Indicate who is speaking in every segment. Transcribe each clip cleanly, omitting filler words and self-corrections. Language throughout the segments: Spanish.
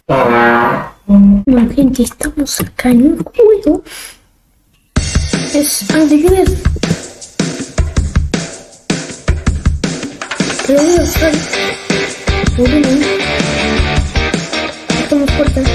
Speaker 1: Bueno, gente, estamos acá en un juego. Es angri. Pero voy a usar. Estamos fuertes.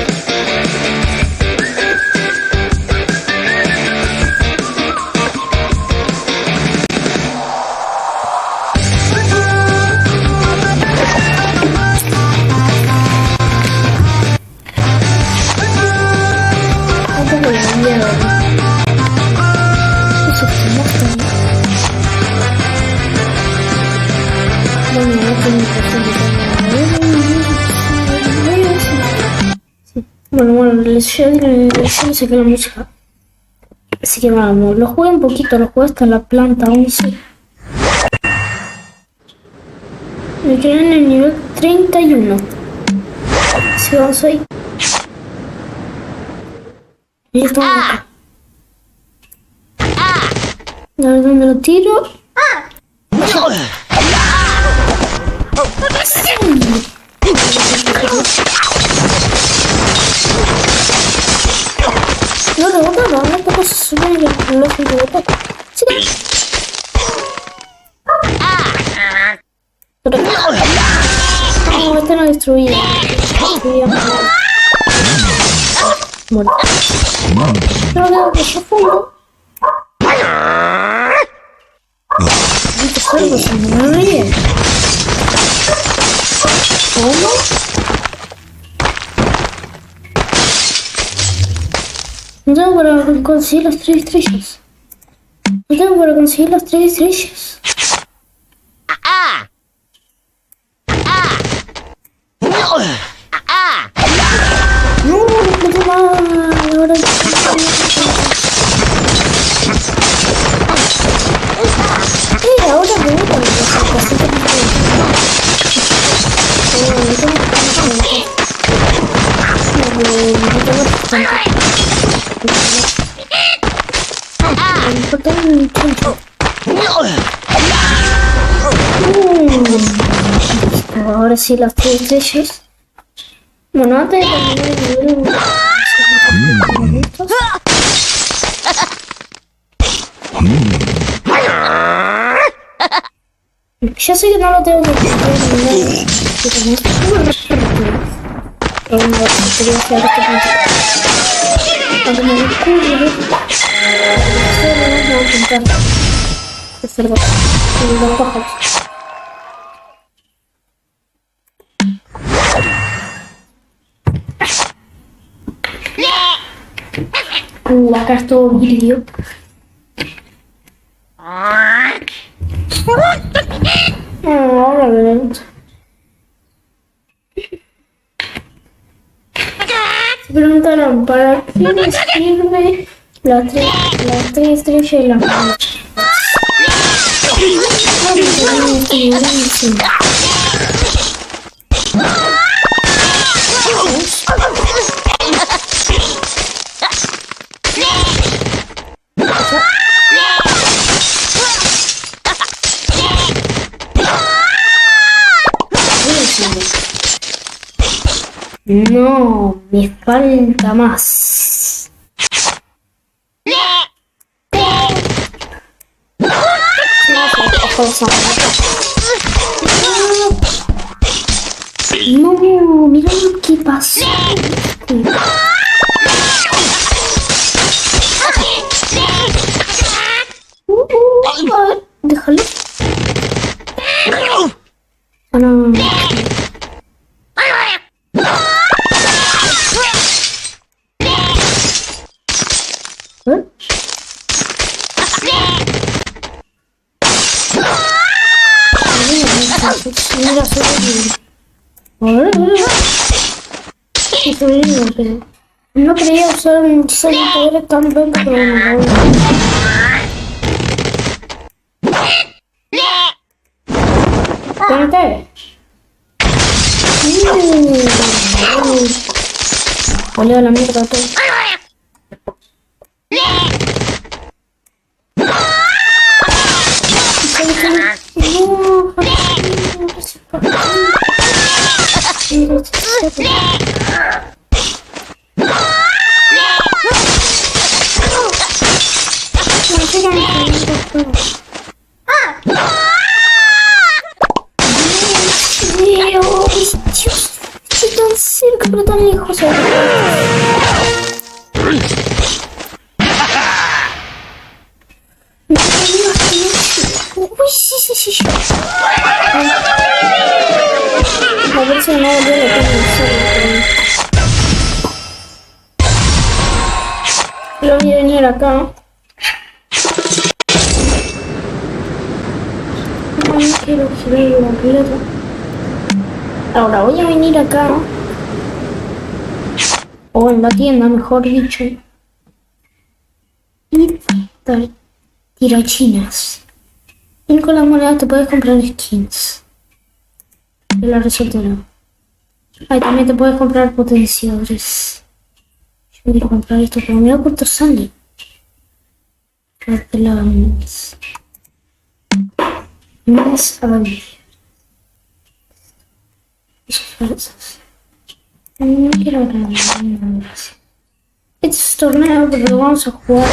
Speaker 1: Bueno, yo no sé qué la música. Así que vamos, lo jugué un poquito, lo jugué hasta la planta 11. Me quedé en el nivel 31. Así vamos ahí. Y estamos acá. A ver dónde lo tiro. No rebota, no, tampoco se sube el reloj y rebota. Sí. Pero no, este no destruía. Bueno. Pero veo que yo fumo. Estos cuervos se me ríen. ¿Cómo? No tengo para conseguir las 3 estrellas. No tengo para conseguir las 3 estrellas. No, no tengo más. Ahora ahora me gusta ahora sí las 3 estrellas. Bueno, antes de terminar el nivel ya sé que no lo tengo que terminar. Pero no, quería hacer cuando me descubro voy a intentar hacer los pájaros. Acá es todo vidrio. Ahora veremos. Se preguntaron para qué les sirve las 3 estrellas y la mano. No, me falta más. No, mira lo que pasó. Déjalo. Ah, no. Mira, pero no quería usar un poder tan lento, pero bueno. Espérate. Volvió la mierda todo. No, cerca, pero tan lejos. Uy, sí. A ver si no volvió a lo que lo voy a venir acá. No quiero girar el completo. Ahora voy a venir acá. O en la tienda, mejor dicho. Y tirachinas. Y con las monedas te puedes comprar skins. De la resortera. Ahí también te puedes comprar potenciadores. Yo quiero comprar esto, pero mira cuánto sale. Más avance. Esfuerzos. No quiero ganar. Este es torneo, pero lo vamos a jugar.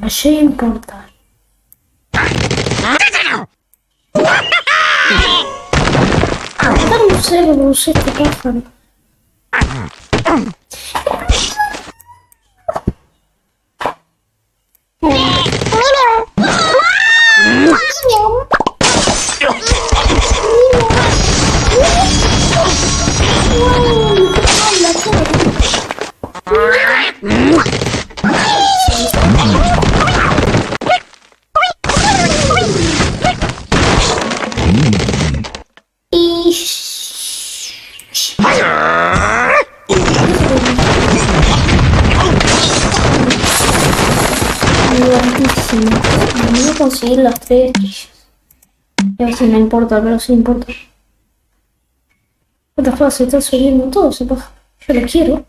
Speaker 1: Achei importante. Eu não sei, eu não sei o que eu faço. No conseguir las 3 estrellas. A ver si no importa, pero sí importa. What the fuck, se está subiendo todo, se pasa. Yo lo quiero.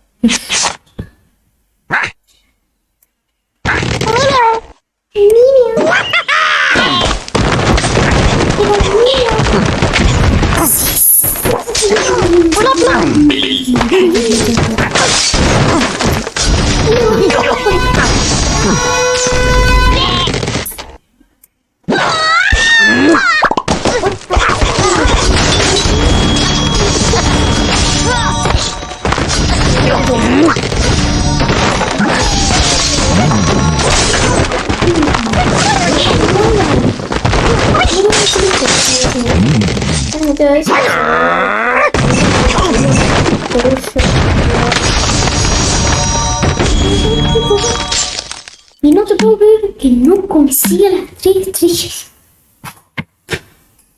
Speaker 1: Y no te puedo creer que no consiga las 3 estrellas.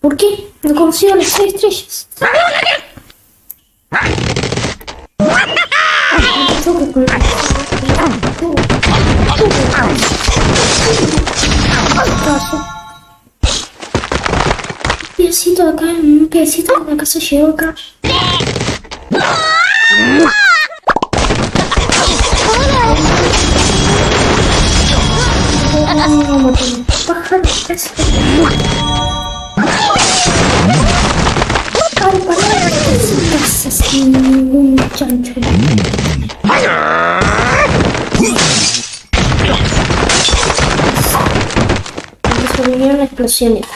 Speaker 1: ¿Por qué no consigo las 3 estrellas? Pedacito de acá, un pedacito de la casa llegó acá. Pájaros, casi. Ay, para sin casa, sin ningún chancho. Sobrevivieron explosiones.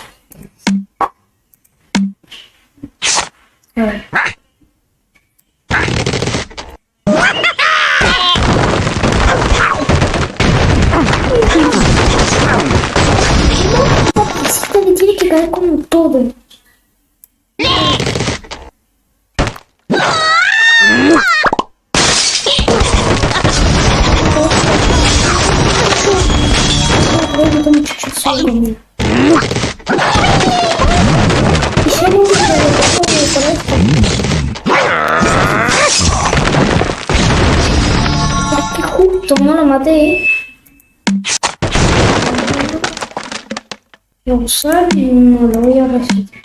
Speaker 1: A ver. Me tiene que caer como todo. No lo maté. Voy a usar y no lo voy a resetear.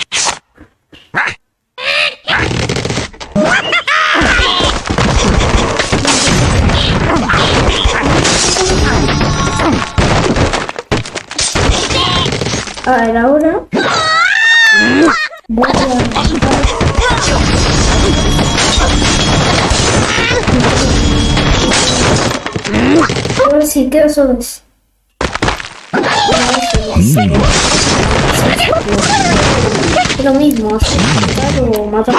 Speaker 1: A ver, ahora voy a ver si queda solo eso. Es lo mismo, matar o matar.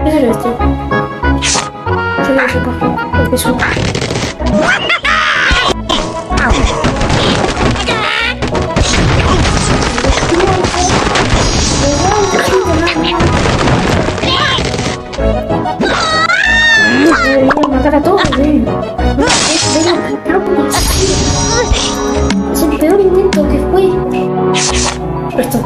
Speaker 1: Pero esto. Yo lo saco. Porque es un... Debería matar a todos, ven. Es el peor intento que fue. Esto.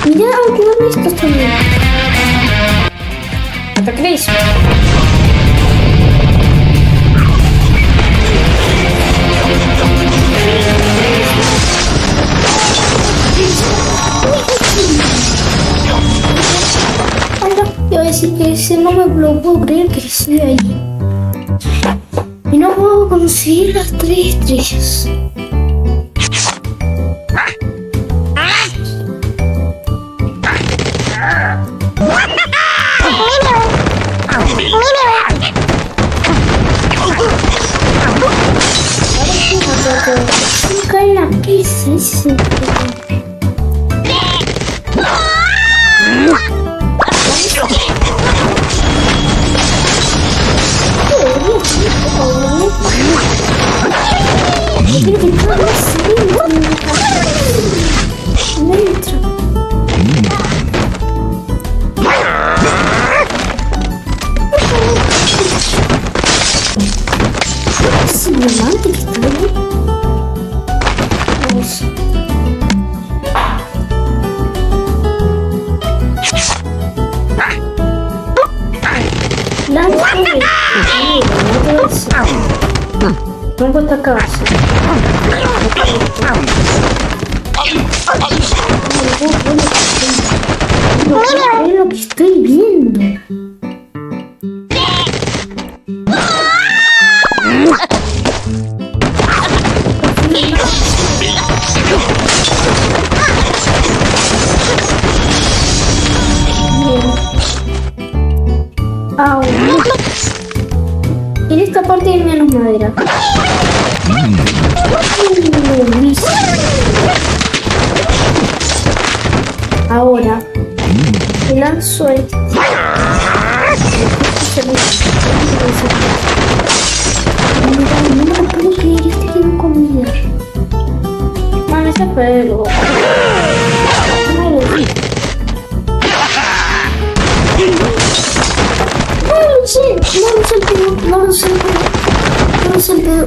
Speaker 1: Mira, aunque no me esto también. ¿Hasta crees? Yo voy a decir que ese no me lo puedo creer que estoy ahí. Y no puedo conseguir las 3 estrellas. Cae la pieza, ese. Rompo esta casa. Es lo que estoy viendo. En esta parte hay menos madera. Ahora el lanzo este. No me lo puedo creer, este tiene comida. Man, ese pelo. No lo sé. ¿Qué es esto?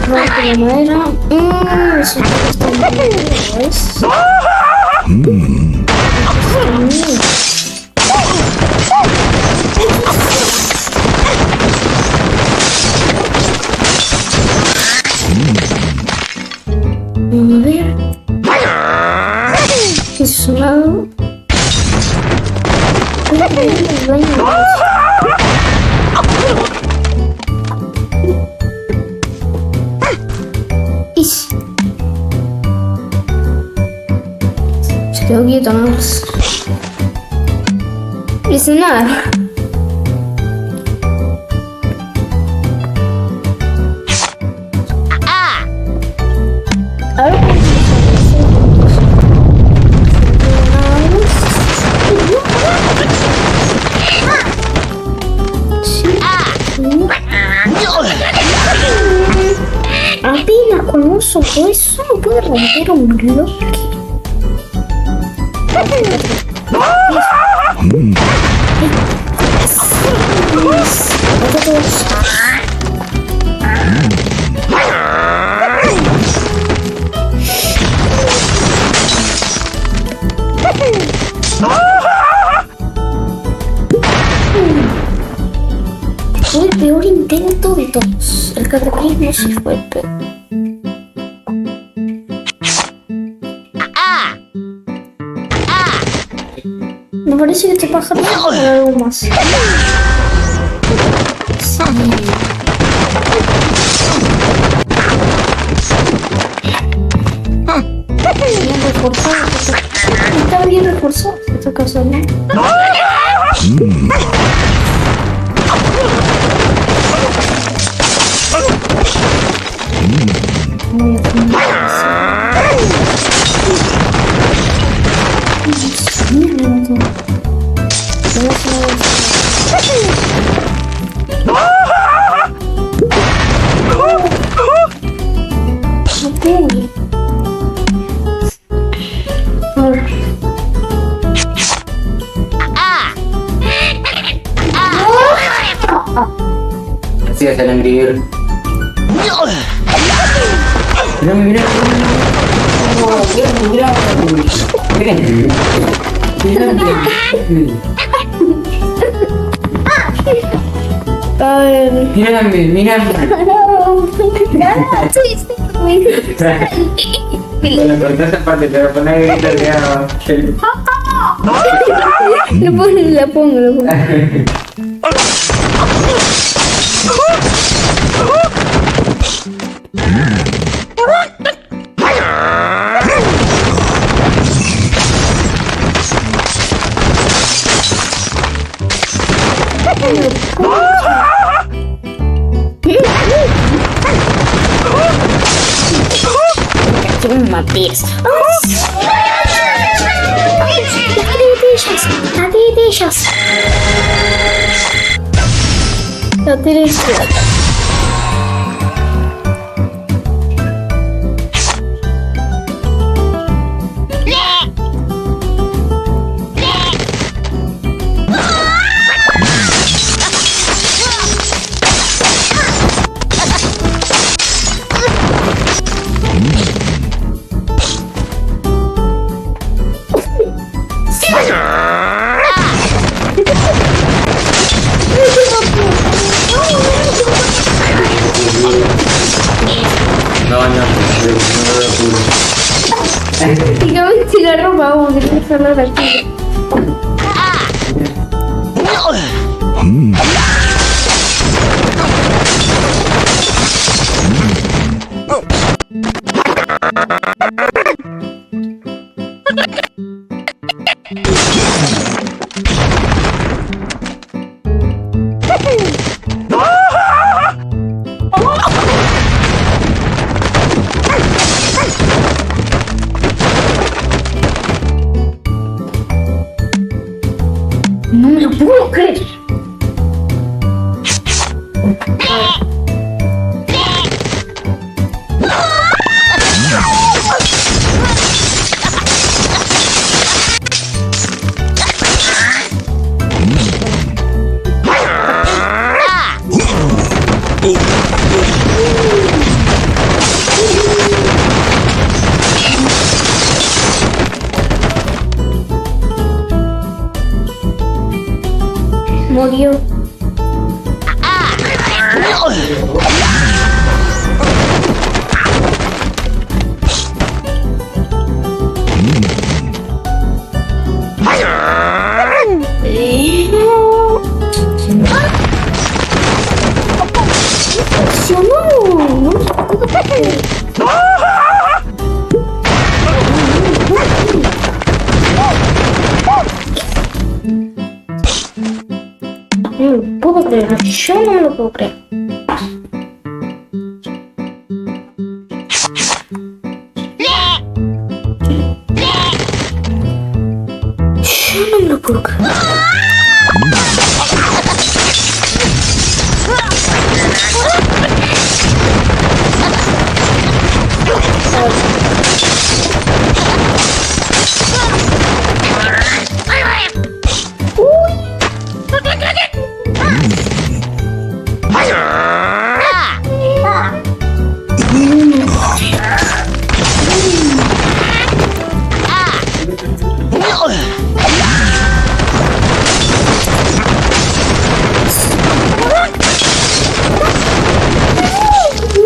Speaker 1: Rompe la madera. Eso está muy A ver. ¿Qué sonado? quedo quieto nada más. Y sin nada. A ver. Apenas con un solo eso no puede romper un bloque. Fue el peor intento de todos. El cataclismo sí fue el peor. Me parece que este pájaro va a hacer algo más. Sí. Bien reforzado. Está bien reforzado esta casa, ¿no? Voy a
Speaker 2: Así es el angri. Mira, mira. Mírame, mírame. Bueno, con esta parte te voy a poner gritos de agua.
Speaker 1: La pongo. Una birs. La tiré izquierda. Dígame si la ropa aún, que tienes que hablar aquí. No me lo puedo creer. Murió. creerlo. Yo no me lo puedo creer. Yo no me lo puedo creer.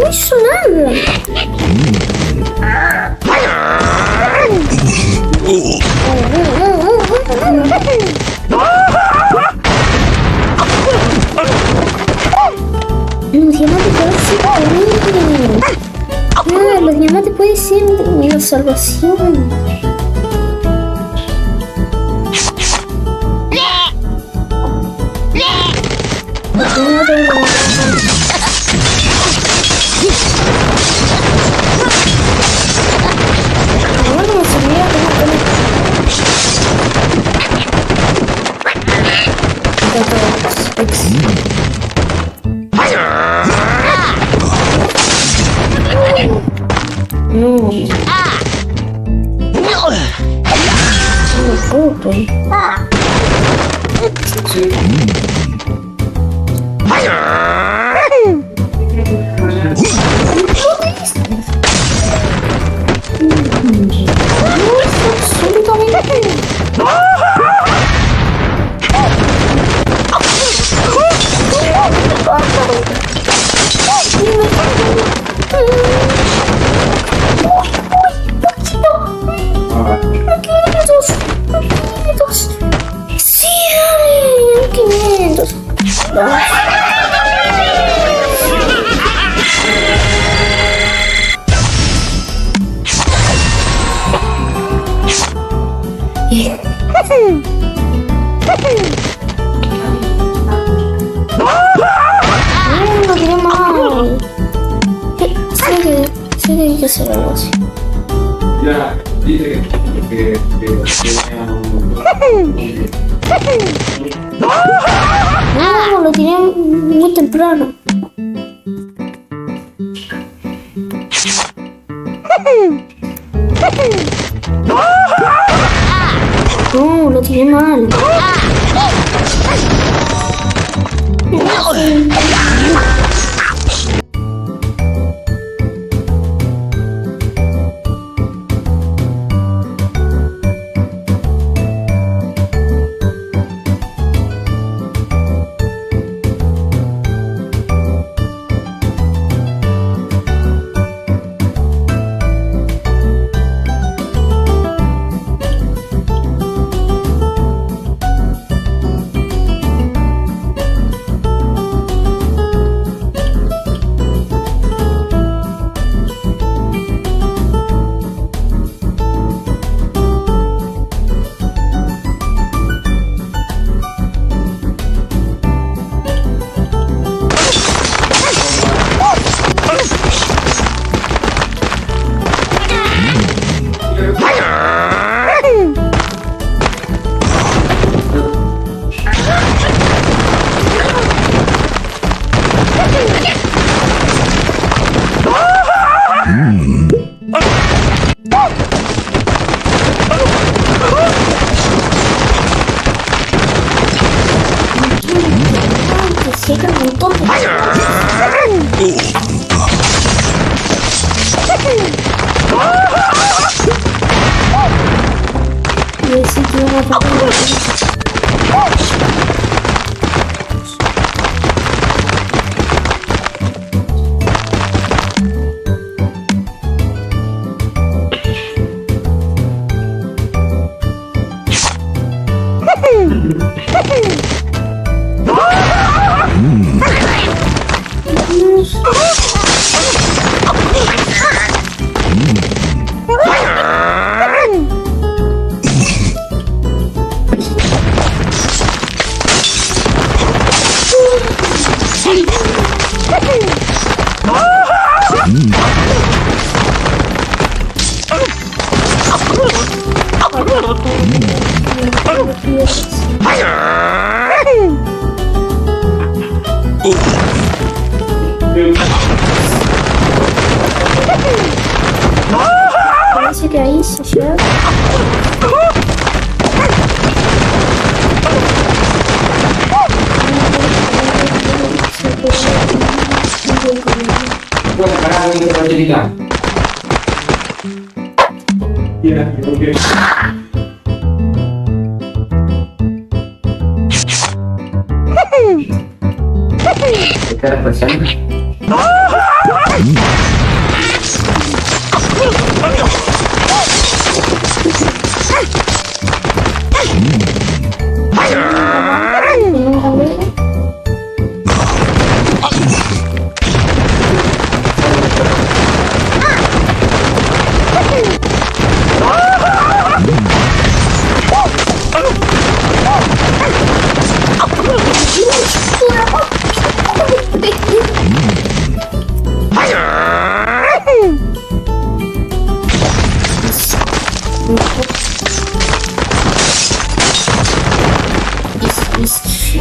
Speaker 1: No hizo nada. Los diamantes pueden ser la salvación. Hay que hacer algo así.
Speaker 2: Ya, dice que
Speaker 1: no, lo tiré muy temprano. No, lo tiré mal. Parece que aí se chega.
Speaker 2: Bueno, para mí no te diga. Ya, ok. ¿Qué cara pasando?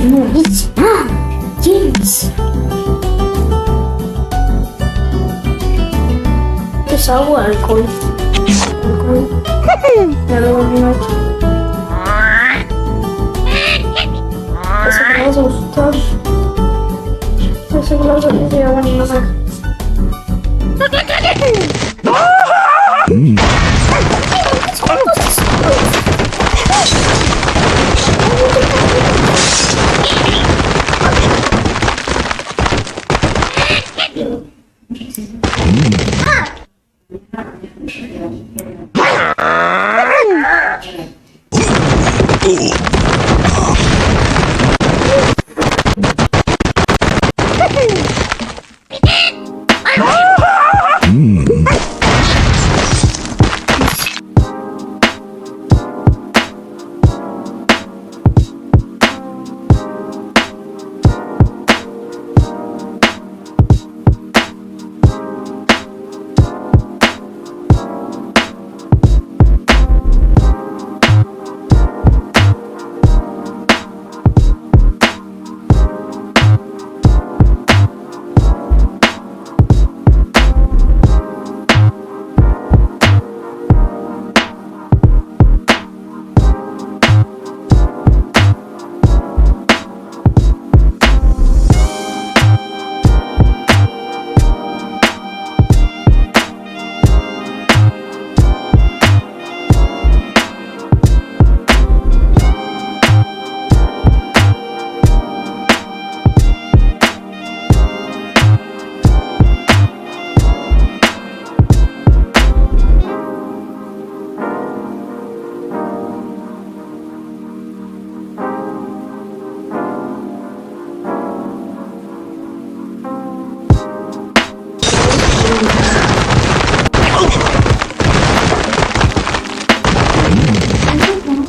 Speaker 2: No, it's yes. Es agua, alcohol. Ya lo volví a echar. Ese que vas a gustar. Ese que vas a gustar. Ya van a ver.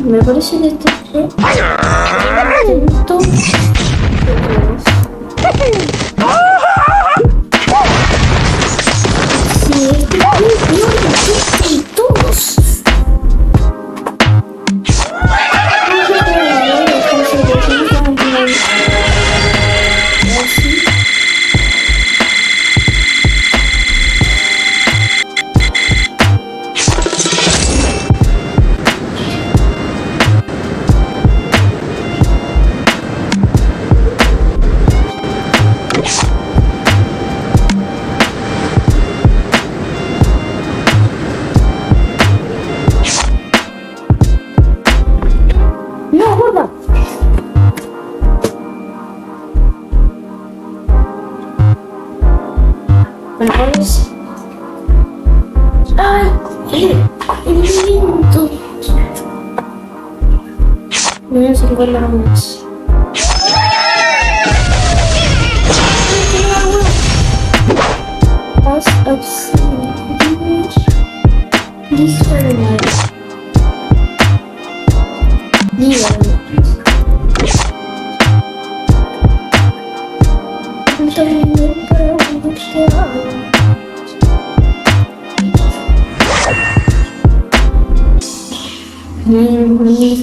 Speaker 2: Me parece que este fue intento de todos. Pues... ¡Ay! ¡El viento! Voy a hacer la más. As I've seen, these are nice.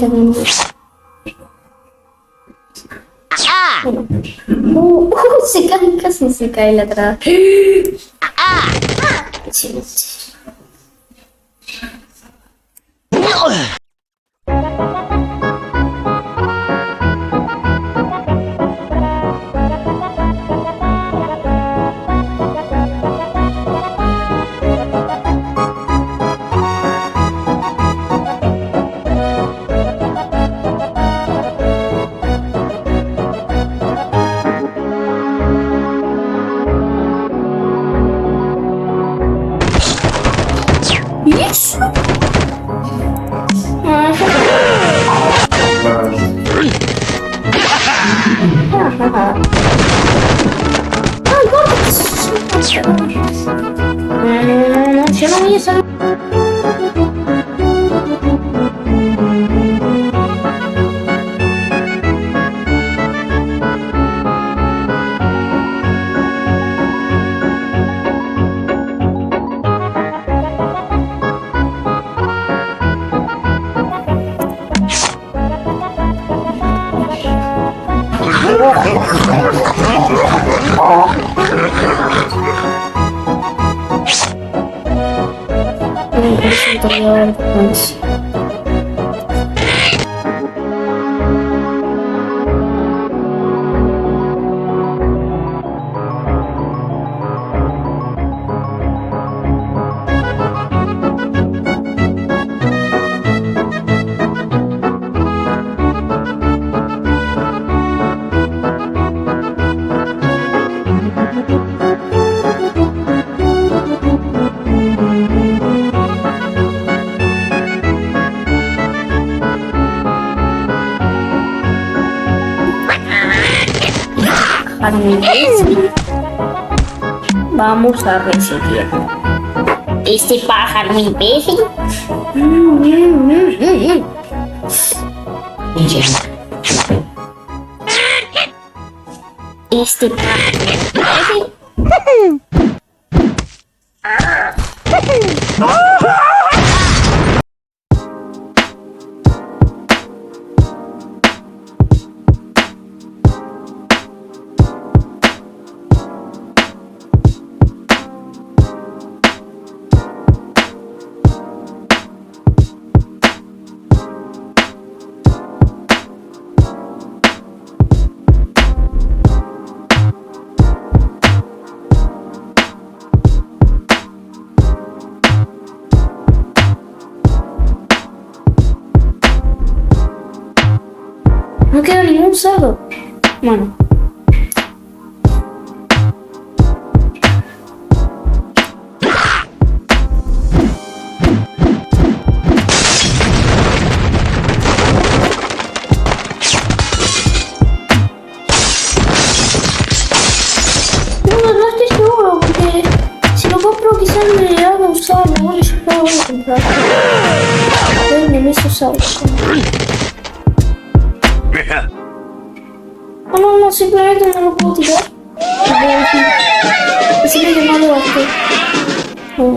Speaker 2: También
Speaker 1: Bueno. Se cae, casi se cae la traba. Excelente. Isso? No, yo no voy a salir. Vamos a resetear. Este pájaro imbécil. Este pájaro imbécil. No queda ningún cerdo. Bueno. No estoy seguro porque si lo compro quizás me haga usar. Bueno, yo no lo voy a comprar. Me hizo usar. No, simplemente no lo puedo tirar. Así que no lo gasté. No.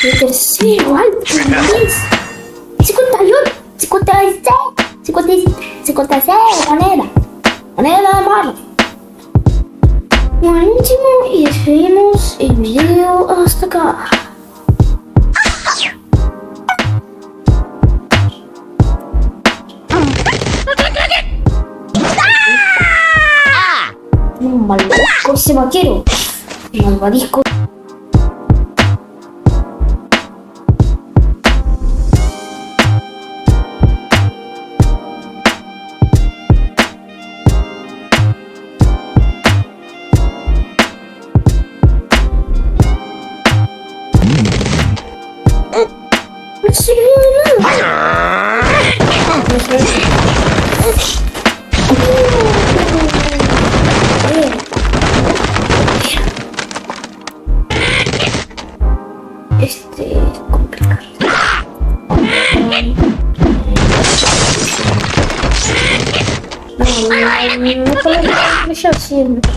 Speaker 1: El tercero, alto, 51, 56 moneda de mano. Buenísimo, y despedimos el video hasta acá. Malvadisco ese vaquero. Malvadisco. No sirvió de nada. Este es complicado. No puedo ya siempre.